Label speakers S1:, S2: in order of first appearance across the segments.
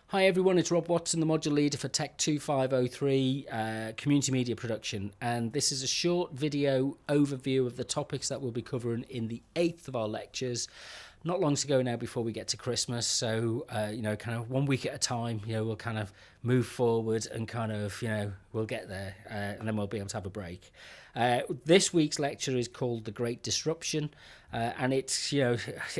S1: Hi everyone, it's Rob Watson, the module leader for TECH2503 Community Media Production, and this is a short video overview of the topics that we'll be covering in the 8th of our lectures. Not long to go now before we get to Christmas, so kind of 1 week at a time, we'll kind of move forward and kind of, we'll get there, and then we'll be able to have a break. This week's lecture is called The Great Disruption, and it's,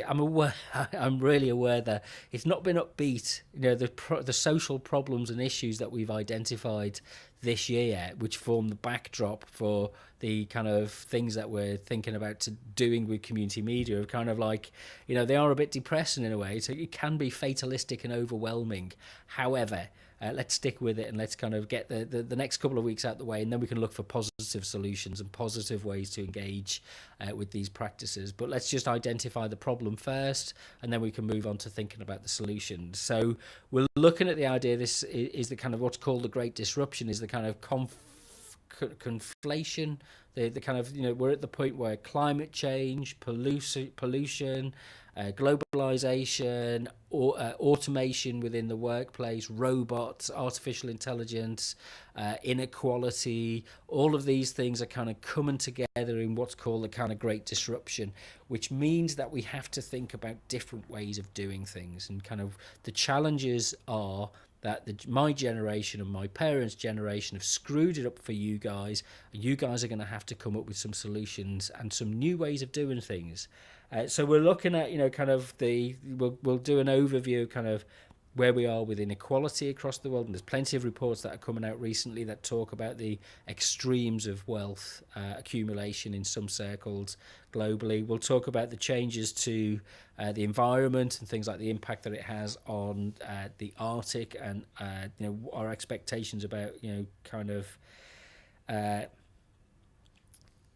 S1: I'm really aware that it's not been upbeat. The social problems and issues that we've identified this year, which form the backdrop for the kind of things that we're thinking about doing with community media, are kind of like, they are a bit depressing in a way, so it can be fatalistic and overwhelming. However, let's stick with it and let's kind of get the next couple of weeks out the way, and then we can look for positive solutions and positive ways to engage with these practices. But let's just identify the problem first, and then we can move on to thinking about the solutions. So we're looking at the idea, this is the kind of what's called the Great Disruption, is the kind of conflation, the kind of, we're at the point where climate change, pollution, globalization, automation within the workplace, robots, artificial intelligence, inequality, all of these things are kind of coming together in what's called the kind of Great Disruption, which means that we have to think about different ways of doing things. And kind of the challenges are that my generation and my parents' generation have screwed it up for you guys, and you guys are going to have to come up with some solutions and some new ways of doing things. So we're looking at, kind of we'll do an overview kind of where we are with inequality across the world, and there's plenty of reports that are coming out recently that talk about the extremes of wealth accumulation in some circles globally. We'll talk about the changes to the environment and things like the impact that it has on the Arctic, and our expectations about kind of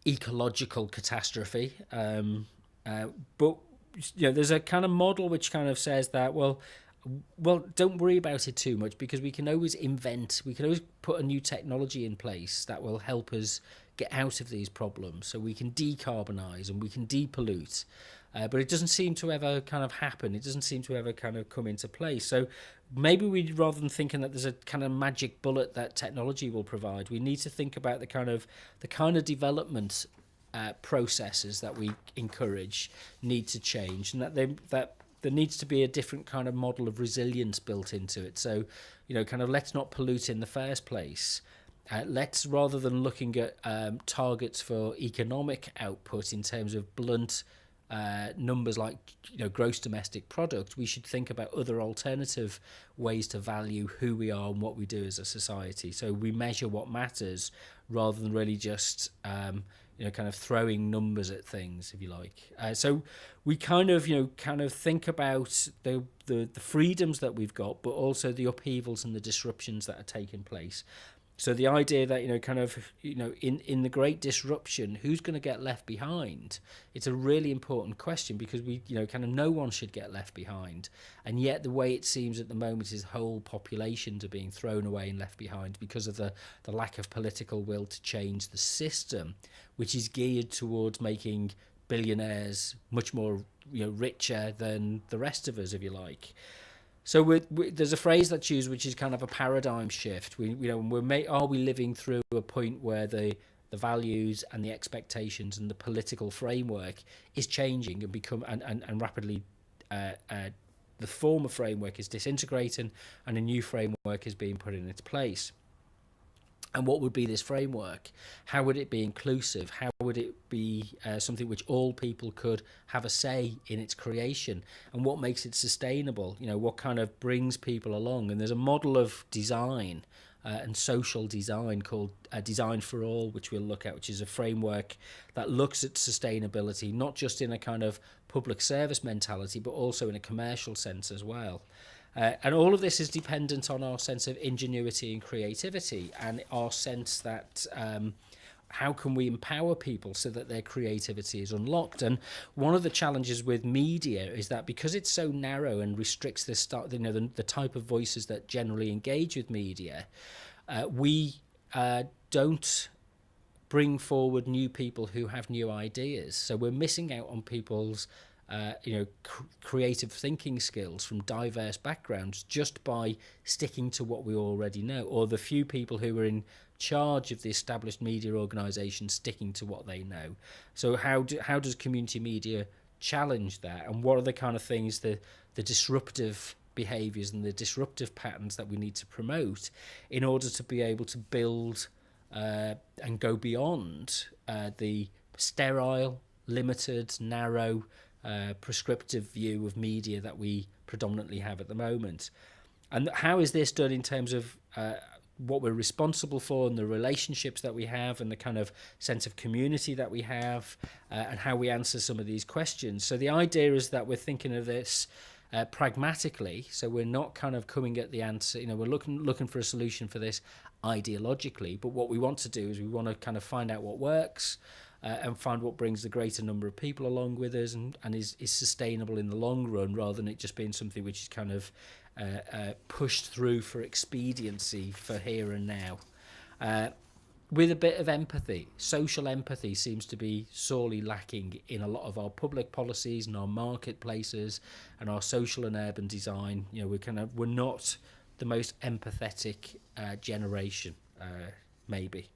S1: ecological catastrophe. But there's a kind of model which kind of says that, well, don't worry about it too much, because we can always put a new technology in place that will help us get out of these problems. So we can decarbonize and we can depollute, but it doesn't seem to ever kind of happen. It doesn't seem to ever kind of come into place. So maybe rather than thinking that there's a kind of magic bullet that technology will provide, we need to think about the kind of development processes that we encourage need to change, and that there needs to be a different kind of model of resilience built into it. So, kind of let's not pollute in the first place. Let's, rather than looking at targets for economic output in terms of blunt numbers like gross domestic product, we should think about other alternative ways to value who we are and what we do as a society. So we measure what matters rather than really just kind of throwing numbers at things, if you like. So we kind of think about the freedoms that we've got, but also the upheavals and the disruptions that are taking place. So the idea that in the Great Disruption, who's going to get left behind? It's a really important question, because we kind of no one should get left behind, and yet the way it seems at the moment is whole populations are being thrown away and left behind because of the lack of political will to change the system, which is geared towards making billionaires much more richer than the rest of us, if you like. So there's a phrase that's used, which is kind of a paradigm shift. Are we living through a point where the values and the expectations and the political framework is changing and rapidly the former framework is disintegrating and a new framework is being put in its place? And what would be this framework? How would it be inclusive? How would it be something which all people could have a say in its creation? And what makes it sustainable? What kind of brings people along? And there's a model of design and social design called Design for All, which we'll look at, which is a framework that looks at sustainability, not just in a kind of public service mentality, but also in a commercial sense as well. And all of this is dependent on our sense of ingenuity and creativity, and our sense that how can we empower people so that their creativity is unlocked. And one of the challenges with media is that because it's so narrow and restricts the type of voices that generally engage with media, we don't bring forward new people who have new ideas. So we're missing out on people's creative thinking skills from diverse backgrounds just by sticking to what we already know, or the few people who are in charge of the established media organisation sticking to what they know. So how does community media challenge that, and what are the kind of things, the disruptive behaviours and the disruptive patterns that we need to promote in order to be able to build and go beyond the sterile, limited, narrow, prescriptive view of media that we predominantly have at the moment. And how is this done in terms of what we're responsible for and the relationships that we have and the kind of sense of community that we have, and how we answer some of these questions. So the idea is that we're thinking of this pragmatically, so we're not kind of coming at the answer, we're looking for a solution for this ideologically, but what we want to do is we want to kind of find out what works, and find what brings the greater number of people along with us and is sustainable in the long run, rather than it just being something which is kind of pushed through for expediency for here and now. With a bit of empathy. Social empathy seems to be sorely lacking in a lot of our public policies and our marketplaces and our social and urban design. We're not the most empathetic generation, maybe.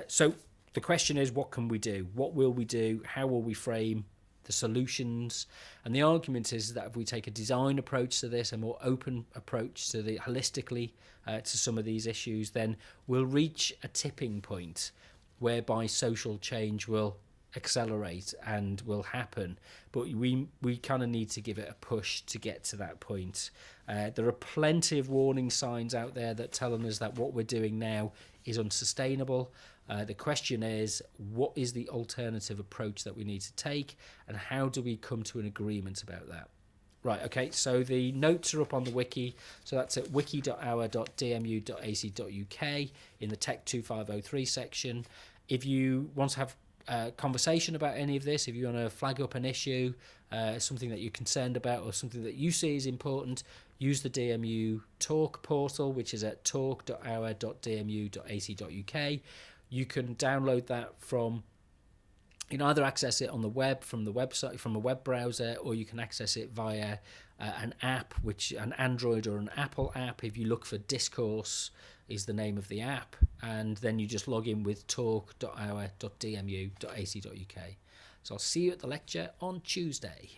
S1: So the question is, what can we do? What will we do? How will we frame the solutions? And the argument is that if we take a design approach to this, a more open approach to the holistically to some of these issues, then we'll reach a tipping point whereby social change will accelerate and will happen. But we kind of need to give it a push to get to that point. There are plenty of warning signs out there that telling us that what we're doing now is unsustainable. The question is, what is the alternative approach that we need to take, and how do we come to an agreement about that? Right, okay, so the notes are up on the wiki, so that's at wiki.our.dmu.ac.uk in the TECH2503 section. If you want to have a conversation about any of this, if you want to flag up an issue, something that you're concerned about or something that you see is important, use the DMU Talk portal, which is at talk.our.dmu.ac.uk. You can download that from, either access it on the web from the website, from a web browser, or you can access it via an app, which an Android or an Apple app. If you look for Discourse is the name of the app, and then you just log in with talk.our.dmu.ac.uk. So I'll see you at the lecture on Tuesday.